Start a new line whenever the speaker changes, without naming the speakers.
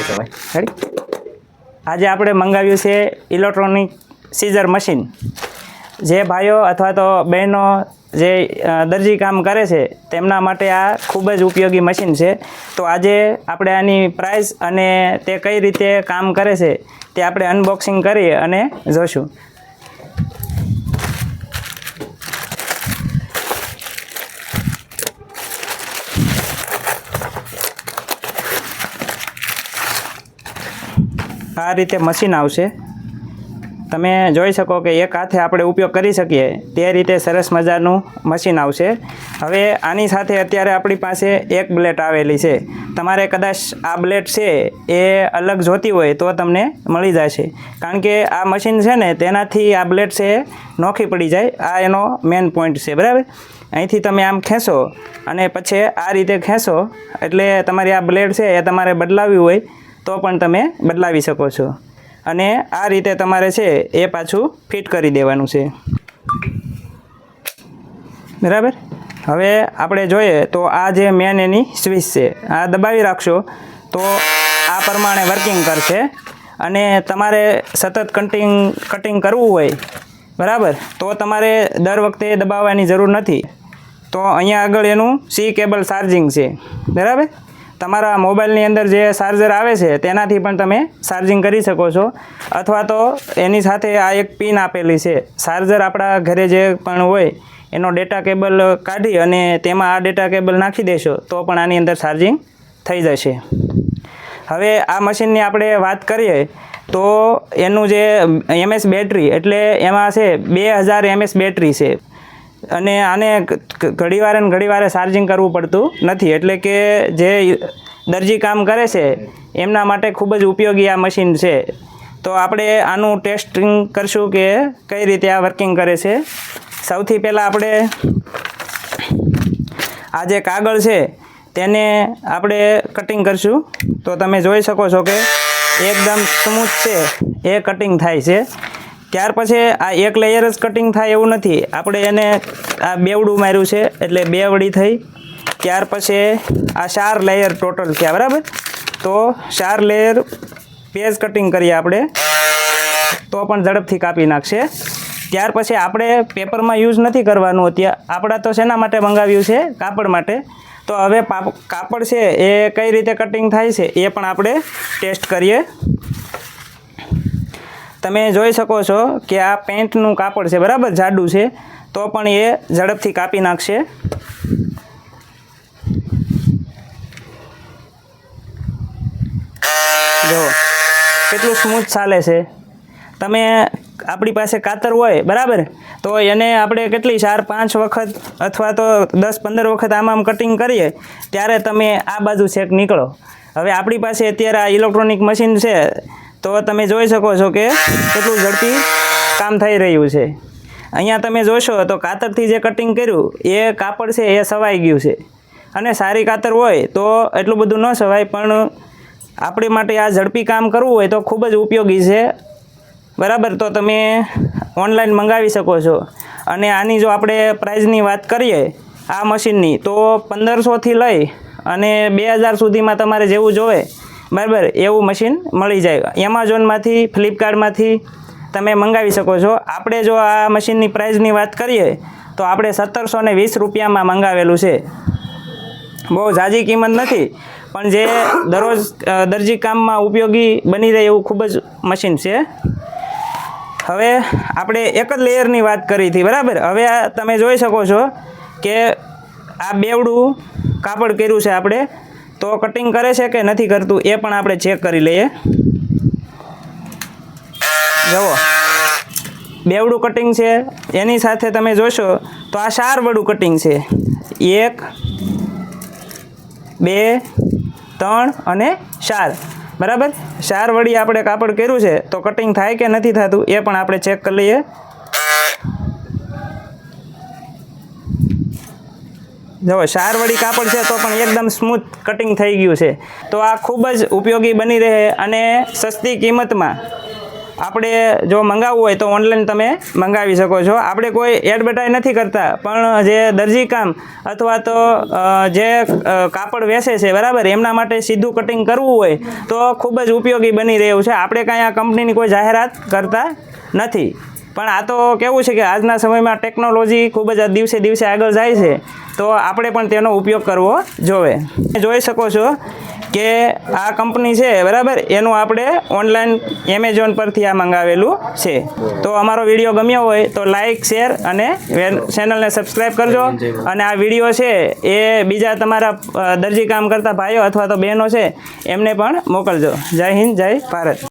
છો ભાઈ રેડી। આજે આપણે મંગાવ્યું છે ઇલેક્ટ્રોનિક સીઝર મશીન। જે ભાઈઓ અથવા તો બહેનો જે દરજી કામ કરે છે તેમના માટે આ ખૂબ જ ઉપયોગી મશીન છે। તો આજે આપણે આની પ્રાઇસ અને તે કઈ રીતે કામ કરે છે તે આપણે અનબોક્સિંગ કરી અને જોશું। આ રીતે મશીન આવશે। તમે જોઈ શકો કે એક હાથે આપણે ઉપયોગ કરી શકીએ તે રીતે સરસ મજાનું મશીન આવશે। હવે આની સાથે અત્યારે આપણી પાસે એક બ્લેડ આવેલી છે। તમારે કદાચ આ બ્લેડ છે એ અલગ જોતી હોય તો તમને મળી જશે, કારણ કે આ મશીન છે ને તેનાથી આ બ્લેડ છે નોખી પડી જાય। આ એનો મેઇન પોઈન્ટ છે, બરાબર। અહીંથી તમે આમ ખેંચો અને પછી આ રીતે ખેંચો એટલે તમારી આ બ્લેડ છે એ તમારે બદલાવી હોય તો પણ તમે બદલાવી શકો છો। અને આ રીતે તમારે છે એ પાછું ફિટ કરી દેવાનું છે, બરાબર। હવે આપણે જોઈએ તો આ જે મેન એની સ્વિચ છે, આ દબાવી રાખશો તો આ પ્રમાણે વર્કિંગ કરશે। અને તમારે સતત કટિંગ કરવું હોય, બરાબર, તો તમારે દર વખતે દબાવવાની જરૂર નથી। તો અહીંયા આગળ એનું સી કેબલ ચાર્જિંગ છે, બરાબર। તમારા મોબાઈલની અંદર જે ચાર્જર આવે છે તેનાથી પણ તમે ચાર્જિંગ કરી શકો છો, અથવા તો એની સાથે આ એક પિન આપેલી છે। ચાર્જર આપણા ઘરે જે પણ હોય એનો ડેટા કેબલ કાઢી અને તેમાં આ ડેટા કેબલ નાખી દેશો તો પણ આની અંદર ચાર્જિંગ થઈ જશે। હવે આ મશીનની આપણે વાત કરીએ તો એનું જે એમએસ બેટરી એટલે એમાં છે 2000 એમએસ બેટરી છે। અને આને ઘડીવારે ચાર્જિંગ કરવું પડતું નથી, એટલે કે જે દરજી કામ કરે છે એમના માટે ખૂબ જ ઉપયોગી આ મશીન છે। તો આપણે આનું ટેસ્ટિંગ કરશું કે કઈ રીતે આ વર્કિંગ કરે છે। સૌથી પહેલાં આપણે આ જે કાગળ છે તેને આપણે કટિંગ કરશું। તો તમે જોઈ શકો છો કે એકદમ સ્મૂથ છે એ કટિંગ થાય છે। ત્યાર પછી આ એક લેયર જ કટિંગ થાય એવું નથી, આપણે એને આ બેવડું માર્યું છે એટલે બે વડી થઈ। ત્યાર પછી આ 4 લેયર ટોટલ થયા, બરાબર। તો 4 લેયર પેજ કટિંગ કરીએ આપણે તો પણ ઝડપથી કાપી નાખશે। ત્યાર પછી આપણે પેપરમાં યુઝ નથી કરવાનું અત્યારે, આપણે તો શેના માટે મંગાવ્યું છે, કાપડ માટે। તો હવે કાપડ છે એ કઈ રીતે કટિંગ થાય છે એ પણ આપણે ટેસ્ટ કરીએ। તમે જોઈ શકો છો કે આ પેન્ટનું કાપડ છે, બરાબર, જાડું છે, તો પણ એ ઝડપથી કાપી નાખશે। જો કેટલું સ્મૂથ ચાલે છે। તમે આપણી પાસે કાતર હોય, બરાબર, તો એને આપણે કેટલી 4-5 વખત અથવા તો 10-15 વખત આમ કટિંગ કરીએ ત્યારે તમે આ બાજુ છેક નીકળો। હવે આપણી પાસે અત્યારે આ ઇલેક્ટ્રોનિક મશીન છે તો તમે જોઈ શકો છો કે કેટલું ઝડપી કામ થઈ રહ્યું છે। અહીંયા તમે જોશો તો કાતરથી જે કટિંગ કર્યું એ કાપડ છે એ સવાઈ ગયું છે, અને સારી કાતર હોય તો એટલું બધું ન સવાય, પણ આપણી માટે આ ઝડપી કામ કરવું હોય તો ખૂબ જ ઉપયોગી છે, બરાબર। તો તમે ઓનલાઈન મંગાવી શકો છો। અને આની જો આપણે પ્રાઇઝની વાત કરીએ આ મશીનની તો 1500થી લઈ અને 2000 સુધીમાં તમારે જેવું જોવે, બરાબર, એવું મશીન મળી જાય। એમેઝોનમાંથી, ફ્લિપકાર્ટમાંથી તમે મંગાવી શકો છો। આપણે જો આ મશીનની પ્રાઇઝની વાત કરીએ તો આપણે 1720 રૂપિયામાં મંગાવેલું છે। બહુ ઝાઝી કિંમત નથી, પણ જે દરરોજ દરજી કામમાં ઉપયોગી બની રહે એવું ખૂબ જ મશીન છે। હવે આપણે એક જ લેયરની વાત કરી હતી, બરાબર। હવે આ તમે જોઈ શકો છો કે આ બેવડું કાપડ કર્યું છે આપણે, તો કટિંગ કરે છે કે નથી કરતું એ પણ આપણે ચેક કરી લઈએ। જુઓ બેવડું કટિંગ છે, એની સાથે તમે જોશો તો આ 4 વડું કટિંગ છે, 1 2 3 અને 4, બરાબર। 4 વડી આપણે કાપડ કર્યું છે તો કટિંગ થાય કે નથી થતું એ પણ આપણે ચેક કરી લઈએ। જો 4 વડી કાપડ છે તો પણ એકદમ સ્મૂથ કટિંગ થઈ ગયું છે। તો આ ખૂબ જ ઉપયોગી બની રહે અને સસ્તી કિંમતમાં આપણે જો મંગાવવું હોય તો ઓનલાઈન તમે મંગાવી શકો છો. આપણે કોઈ એડવર્ટાઈઝ નથી કરતા, પણ જે દરજી કામ અથવા તો જે કાપડ વેચે છે બરાબર, એમના માટે સીધું કટિંગ કરવું હોય તો ખૂબ જ ઉપયોગી બની રહ્યું છે. આપણે કાંઈ આ કંપનીની કોઈ જાહેરાત કરતા નથી, પણ આ તો કેવું છે કે આજના સમયમાં ટેકનોલોજી ખૂબ જ દિવસે દિવસે આગળ જાય છે, તો આપણે પણ તેનો ઉપયોગ કરવો જોવે. જોઈ શકો છો કે આ કંપની છે બરાબર, એનું આપણે ઓનલાઈન એમેઝોન પરથી આ મંગાવેલું છે. તો અમારો વિડીયો ગમ્યો હોય તો લાઇક, શેર અને ચેનલને સબસ્ક્રાઈબ કરજો. અને આ વિડીયો છે એ બીજા તમારા દરજી કામ કરતા ભાઈઓ અથવા તો બહેનો છે એમને પણ મોકલજો. જય હિન્દ, જય ભારત.